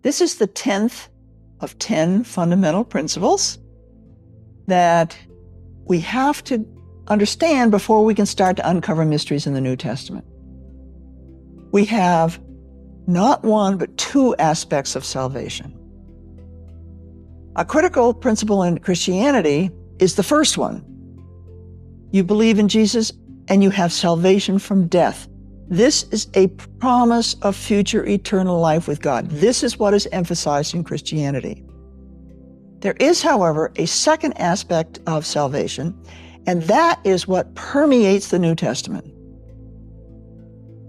This is the 10th of 10 fundamental principles that we have to understand before we can start to uncover mysteries in the New Testament. We have not one, but two aspects of salvation. A critical principle in Christianity is the first one. You believe in Jesus and you have salvation from death. This is a promise of future eternal life with God. This is what is emphasized in Christianity. There is, however, a second aspect of salvation, and that is what permeates the New Testament.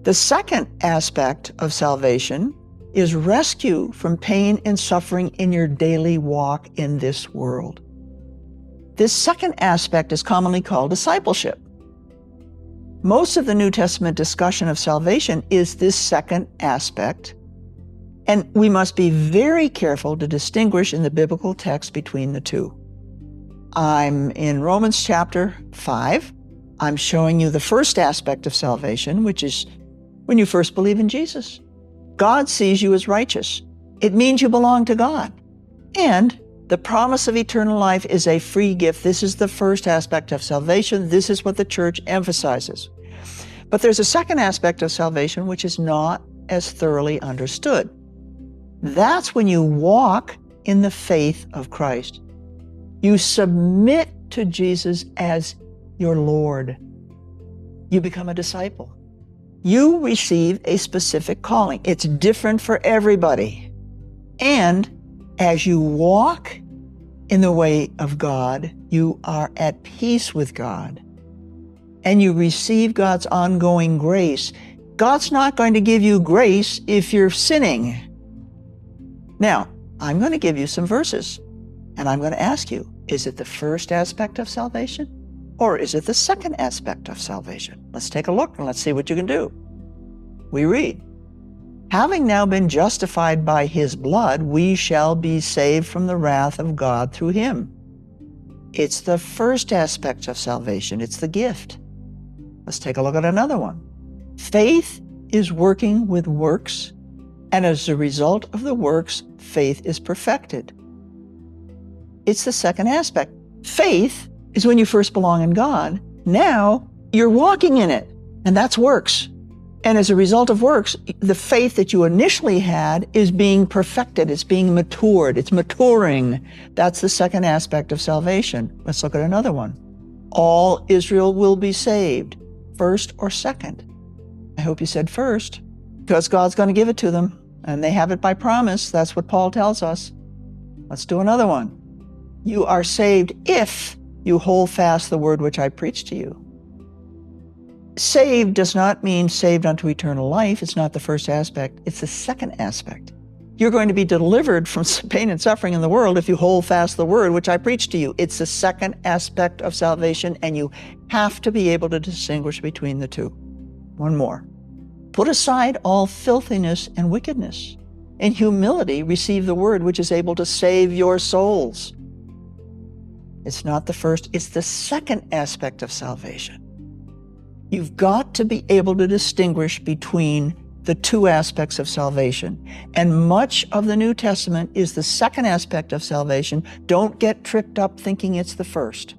The second aspect of salvation is rescue from pain and suffering in your daily walk in this world. This second aspect is commonly called discipleship. Most of the New Testament discussion of salvation is this second aspect, and we must be very careful to distinguish in the biblical text between the two. I'm in Romans chapter 5. I'm showing you the first aspect of salvation, which is when you first believe in Jesus. God sees you as righteous. It means you belong to God. And the promise of eternal life is a free gift. This is the first aspect of salvation. This is what the church emphasizes. But there's a second aspect of salvation which is not as thoroughly understood. That's when you walk in the faith of Christ. You submit to Jesus as your Lord. You become a disciple. You receive a specific calling. It's different for everybody. And as you walk in the way of God, you are at peace with God. And you receive God's ongoing grace. God's not going to give you grace if you're sinning. Now, I'm going to give you some verses, and I'm going to ask you, is it the first aspect of salvation, or is it the second aspect of salvation? Let's take a look and let's see what you can do. We read, having now been justified by his blood, we shall be saved from the wrath of God through him. It's the first aspect of salvation. It's the gift. Let's take a look at another one. Faith is working with works, and as a result of the works, faith is perfected. It's the second aspect. Faith is when you first belong in God. Now you're walking in it, and that's works. And as a result of works, the faith that you initially had is being perfected. It's being matured. It's maturing. That's the second aspect of salvation. Let's look at another one. All Israel will be saved, first or second. I hope you said first, because God's going to give it to them, and they have it by promise. That's what Paul tells us. Let's do another one. You are saved if you hold fast the word which I preached to you. Saved does not mean saved unto eternal life. It's not the first aspect. It's the second aspect. You're going to be delivered from pain and suffering in the world if you hold fast the word which I preached to you. It's the second aspect of salvation, and you have to be able to distinguish between the two. One more. Put aside all filthiness and wickedness. In humility, receive the word which is able to save your souls. It's not the first, it's the second aspect of salvation. You've got to be able to distinguish between the two aspects of salvation. And much of the New Testament is the second aspect of salvation. Don't get tripped up thinking it's the first.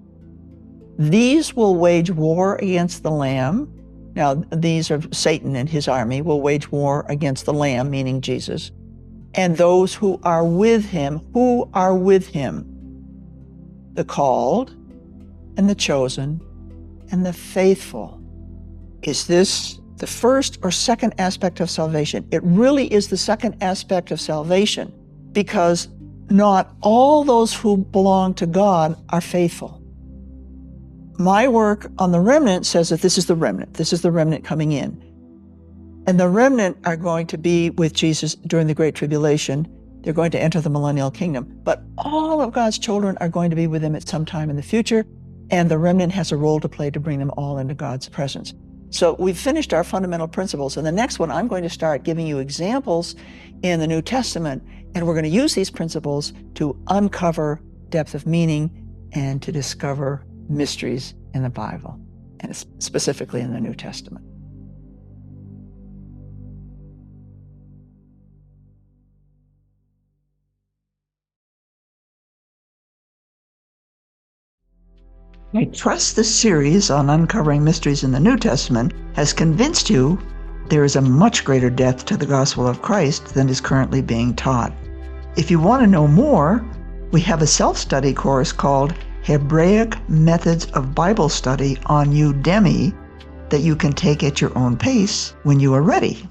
These will wage war against the Lamb. Now, these are Satan and his army will wage war against the Lamb, meaning Jesus, and those who are with him. Who are with him? The called and the chosen and the faithful. Is this the first or second aspect of salvation? It really is the second aspect of salvation, because not all those who belong to God are faithful. My work on the remnant says that this is the remnant. This is the remnant coming in. And the remnant are going to be with Jesus during the Great Tribulation. They're going to enter the millennial kingdom. But all of God's children are going to be with him at some time in the future, and the remnant has a role to play to bring them all into God's presence. So we've finished our fundamental principles. And the next one, I'm going to start giving you examples in the New Testament, and we're going to use these principles to uncover depth of meaning and to discover mysteries in the Bible, and specifically in the New Testament. I trust this series on uncovering mysteries in the New Testament has convinced you there is a much greater depth to the gospel of Christ than is currently being taught. If you want to know more, we have a self-study course called Hebraic Methods of Bible Study on Udemy that you can take at your own pace when you are ready.